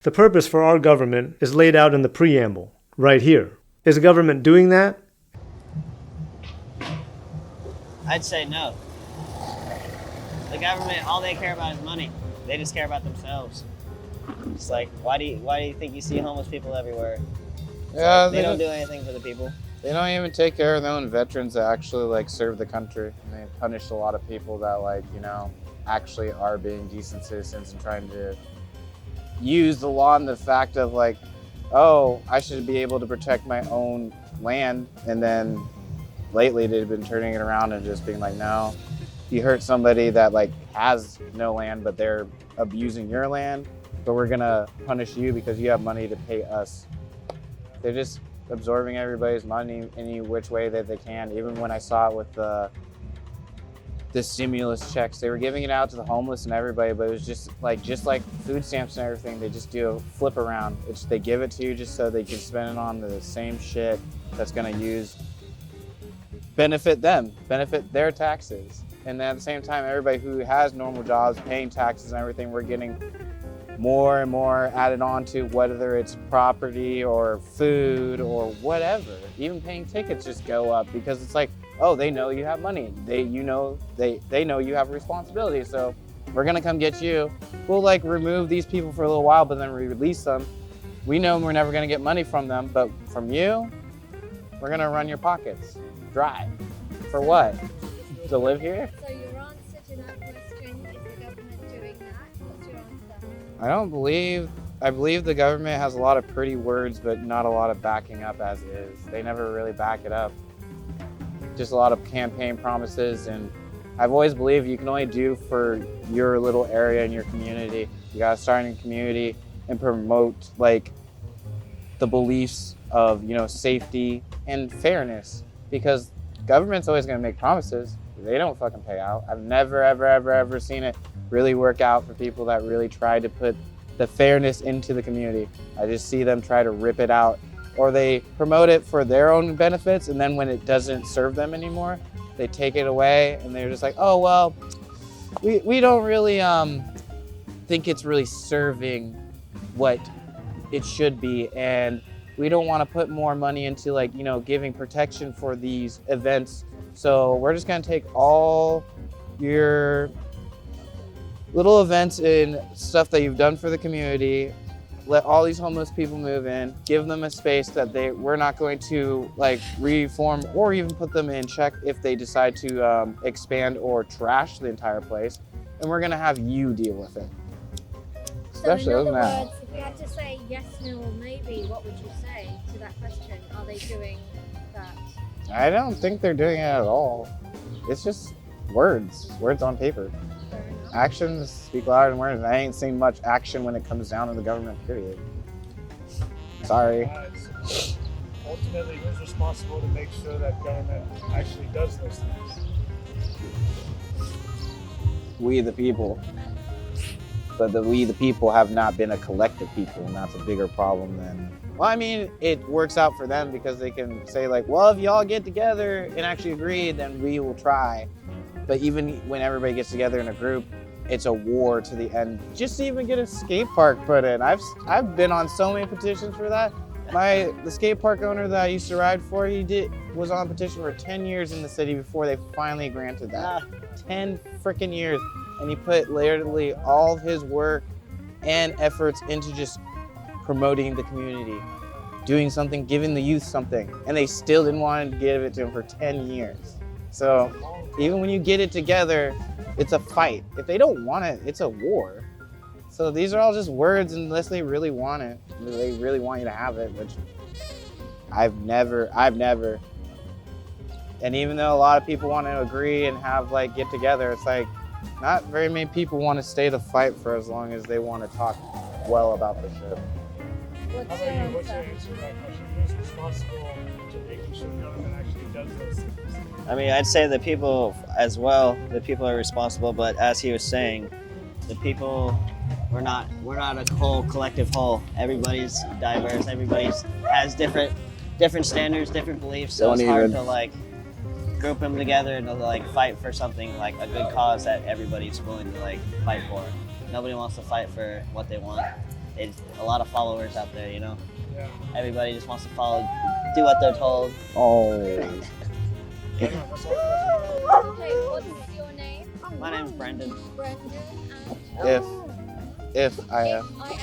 The purpose for our government is laid out in the preamble, right here. Is the government doing that? I'd say no. The government, all they care about is money. They just care about themselves. It's like, why do you think you see homeless people everywhere? Yeah, They don't do anything for the people. They don't even take care of their own veterans that actually like serve the country. And they punish a lot of people that actually are being decent citizens and trying to use the law and the fact of like, oh, I should be able to protect my own land. And then lately they've been turning it around and just being like, no, you hurt somebody that like has no land, but they're abusing your land, but we're gonna punish you because you have money to pay us. They're just absorbing everybody's money any which way that they can. Even when I saw it with the stimulus checks, they were giving it out to the homeless and everybody, but it was just like food stamps and everything. They just do a flip around. They give it to you just so they can spend it on the same shit that's gonna benefit them, benefit their taxes. And then at the same time, everybody who has normal jobs, paying taxes and everything, we're getting more and more added on to, whether it's property or food or whatever. Even paying tickets just go up because it's like, oh, they know you have money. They know you have a responsibility. So we're gonna come get you. We'll like remove these people for a little while, but then we release them. We know we're never gonna get money from them, but from you, we're gonna run your pockets dry. For what? To live here? So your answer to that question, is the government doing that? What's your answer? I believe the government has a lot of pretty words, but not a lot of backing up as is. They never really back it up. Just a lot of campaign promises, and I've always believed you can only do for your little area and your community. You gotta start in your community and promote like the beliefs of, safety and fairness, because government's always gonna make promises. They don't fucking pay out. I've never, ever seen it really work out for people that really try to put the fairness into the community. I just see them try to rip it out, or they promote it for their own benefits, and then when it doesn't serve them anymore, they take it away, and they're just like, oh, well, we don't really think it's really serving what it should be, and we don't want to put more money into giving protection for these events. So we're just gonna take all your little events and stuff that you've done for the community, let all these homeless people move in, give them a space that we're not going to reform or even put them in check if they decide to expand or trash the entire place, and we're gonna have you deal with it. Especially so in other words, if you had to say yes, no, or maybe, what would you say to that question? Are they doing that? I don't think they're doing it at all. It's just words on paper. Actions speak louder than words. I ain't seen much action when it comes down to the government, period. Sorry. Ultimately, who's responsible to make sure that government actually does those things? We the people. But we the people have not been a collective people, and that's a bigger problem than... Well, I mean, it works out for them because they can say well, if y'all get together and actually agree, then we will try. But even when everybody gets together in a group, it's a war to the end. Just to even get a skate park put in. I've been on so many petitions for that. The skate park owner that I used to ride for, was on a petition for 10 years in the city before they finally granted that. 10 freaking years. And he put literally all of his work and efforts into just promoting the community, doing something, giving the youth something, and they still didn't want to give it to him for 10 years. So even when you get it together, it's a fight. If they don't want it, it's a war. So these are all just words unless they really want it. They really want you to have it, which I've never. And even though a lot of people want to agree and have get together, it's not very many people want to stay the fight for as long as they want to talk well about the shit. What's your answer? What's your answer to that question? Who's responsible to making sure the government actually does those things? I mean, I'd say the people as well. The people are responsible, but as he was saying, the people, we're not a whole collective whole. Everybody's diverse. Everybody has different standards, different beliefs. So it's hard to group them together and to fight for something a good cause that everybody's willing to fight for. Nobody wants to fight for what they want. it's a lot of followers out there, you know. Yeah. Everybody just wants to follow, do what they're told. Oh. Yeah, that's all. Okay, what's your name? My name's Brendan. Brendan and If I I am. Okay.